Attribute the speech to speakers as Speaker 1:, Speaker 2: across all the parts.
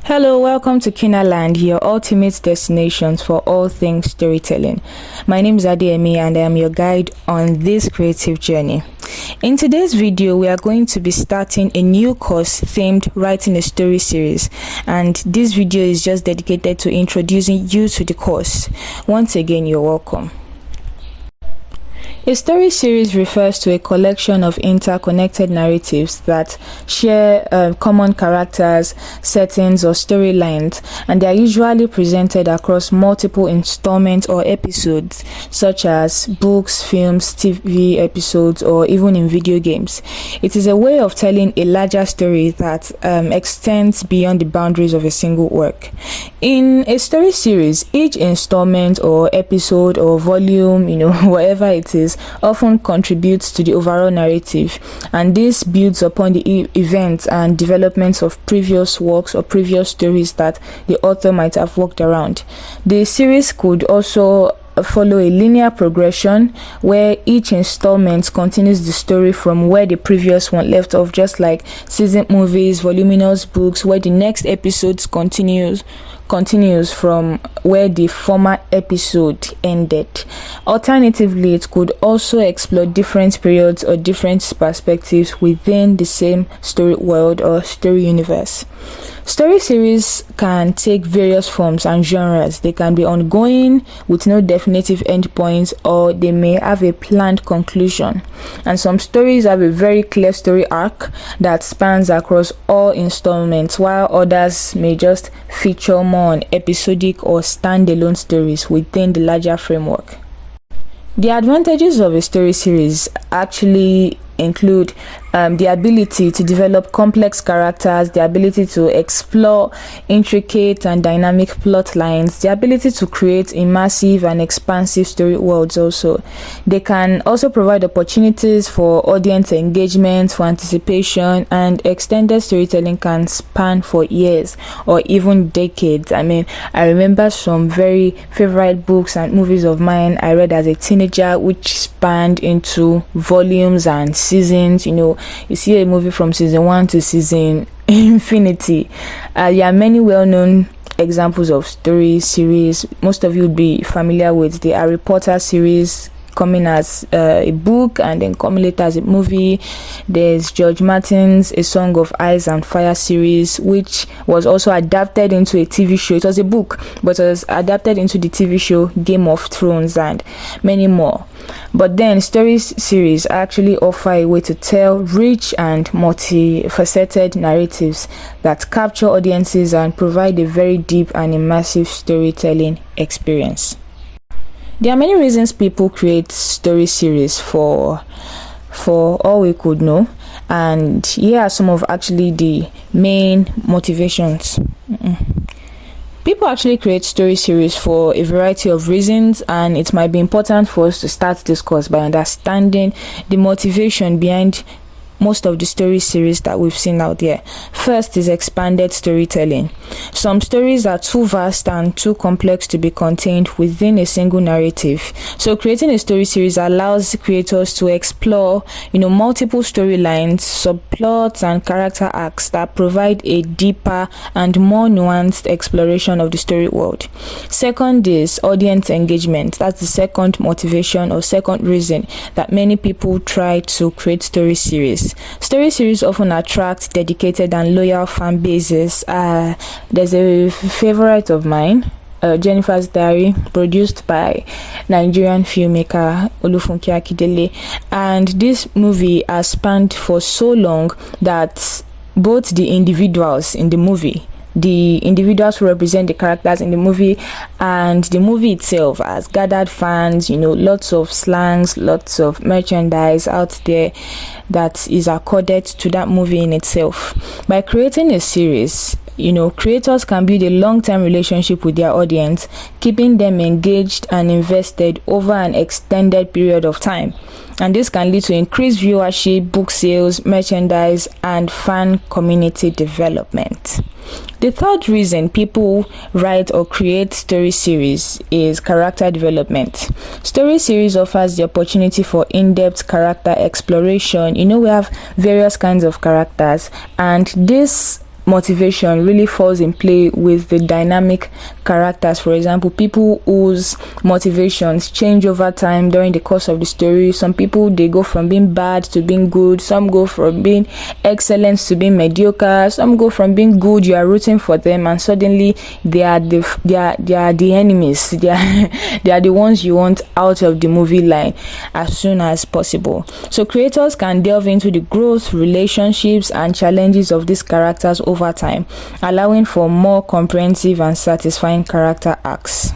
Speaker 1: Hello, welcome to Kinaland, your ultimate destination for all things storytelling. My name is Adeyemi and I am your guide on this creative journey. In today's video, we are going to be starting a new course themed Writing a Story series, and this video is just dedicated to introducing you to the course. Once again, you're welcome. A story series refers to a collection of interconnected narratives that share common characters, settings, or storylines, and they are usually presented across multiple installments or episodes, such as books, films, TV episodes, or even in video games. It is a way of telling a larger story that extends beyond the boundaries of a single work. In a story series, each installment or episode or volume, whatever it is, often contributes to the overall narrative, and this builds upon the events and developments of previous works or previous stories that the author might have worked around. The series could also follow a linear progression where each installment continues the story from where the previous one left off, just like season movies, voluminous books, where the next episode continues from where the former episode ended. Alternatively, it could also explore different periods or different perspectives within the same story world or story universe. Story series can take various forms and genres. They can be ongoing with no definitive endpoints, or they may have a planned conclusion. And some stories have a very clear story arc that spans across all installments, while others may just feature more on episodic or standalone stories within the larger framework. The advantages of a story series actually include the ability to develop complex characters, the ability to explore intricate and dynamic plot lines, the ability to create immersive and expansive story worlds. Also, they can also provide opportunities for audience engagement, for anticipation, and extended storytelling can span for years or even decades. I remember some very favorite books and movies of mine I read as a teenager, which spanned into volumes and seasons. You see a movie from season 1 to season infinity. There are many well-known examples of story series. Most of you would be familiar with the Harry Potter series, coming as a book and then coming later as a movie. There's George Martin's A Song of Ice and Fire series, which was also adapted into a TV show. It was a book, but it was adapted into the TV show Game of Thrones, and many more. But then story series actually offer a way to tell rich and multifaceted narratives that capture audiences and provide a very deep and immersive storytelling experience. There are many reasons people create story series for all we could know, and here are some of actually the main motivations. People actually create story series for a variety of reasons, and it might be important for us to start this course by understanding the motivation behind most of the story series that we've seen out there. First is expanded storytelling. Some stories are too vast and too complex to be contained within a single narrative. So creating a story series allows creators to explore, multiple storylines, subplots, and character arcs that provide a deeper and more nuanced exploration of the story world. Second is audience engagement. That's the second motivation or second reason that many people try to create story series. Story series often attract dedicated and loyal fan bases. There's a favorite of mine, Jennifer's Diary, produced by Nigerian filmmaker Olufunke Akindele, and this movie has spanned for so long that both the individuals in the movie, the individuals who represent the characters in the movie, and the movie itself has gathered fans, lots of slangs, lots of merchandise out there that is accorded to that movie in itself. By creating a series, creators can build a long-term relationship with their audience, keeping them engaged and invested over an extended period of time. And this can lead to increased viewership, book sales, merchandise, and fan community development. The third reason people write or create story series is character development. Story series offers the opportunity for in-depth character exploration. We have various kinds of characters, and this motivation really falls in play with the dynamic characters. For example, people whose motivations change over time during the course of the story. Some people, they go from being bad to being good. Some go from being excellent to being mediocre. Some go from being good, you are rooting for them, and suddenly they are the enemies. They are the ones you want out of the movie line as soon as possible. So creators can delve into the growth, relationships, and challenges of these characters over time, allowing for more comprehensive and satisfying character arcs.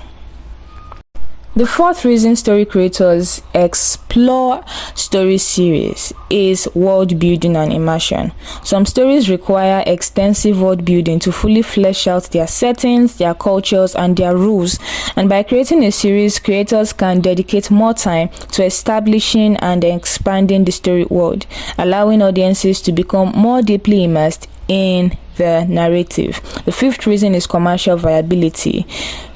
Speaker 1: The fourth reason story creators explore story series is world building and immersion. Some stories require extensive world building to fully flesh out their settings, their cultures, and their rules. And by creating a series, creators can dedicate more time to establishing and expanding the story world, allowing audiences to become more deeply immersed in the narrative. The fifth reason is commercial viability.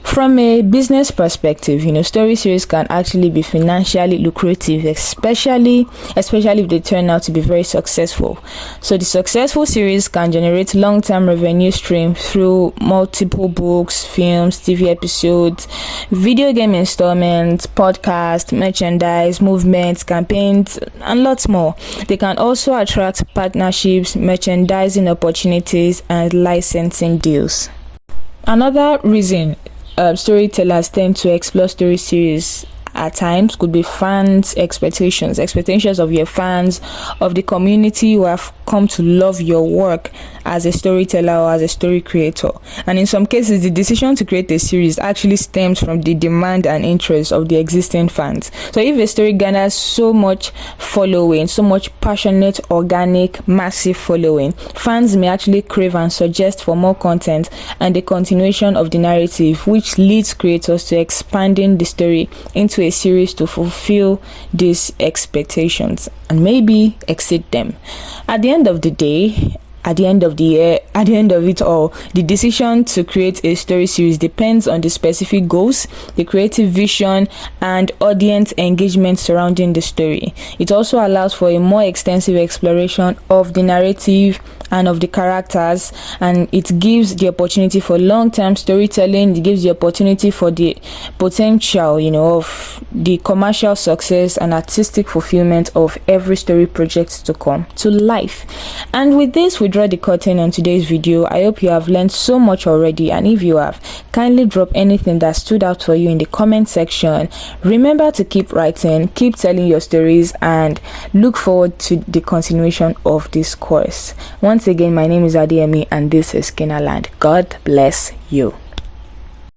Speaker 1: From a business perspective, story series can actually be financially lucrative, especially if they turn out to be very successful. So the successful series can generate long-term revenue stream through multiple books, films, TV episodes, video game installments, podcasts, merchandise, movements, campaigns, and lots more. They can also attract partnerships, merchandising opportunities, and licensing deals. Another reason storytellers tend to explore story series at times could be fans' expectations of your fans, of the community who have come to love your work as a storyteller or as a story creator. And in some cases, the decision to create a series actually stems from the demand and interest of the existing fans. So if a story garners so much following, so much passionate, organic, massive following, fans may actually crave and suggest for more content and the continuation of the narrative, which leads creators to expanding the story into a series to fulfill these expectations and maybe exceed them. At the end of the day, at the end of the year, at the end of it all, the decision to create a story series depends on the specific goals, the creative vision, and audience engagement surrounding the story. It also allows for a more extensive exploration of the narrative and of the characters, and it gives the opportunity for long-term storytelling. It gives the opportunity for the potential, of the commercial success and artistic fulfillment of every story project to come to life. And with this, we draw the curtain on today's video. I hope you have learned so much already, and if you have, kindly drop anything that stood out for you in the comment section. Remember to keep writing, keep telling your stories, and look forward to the continuation of this course. Once again, my name is Adeyemi, and this is Kinaland. God bless you.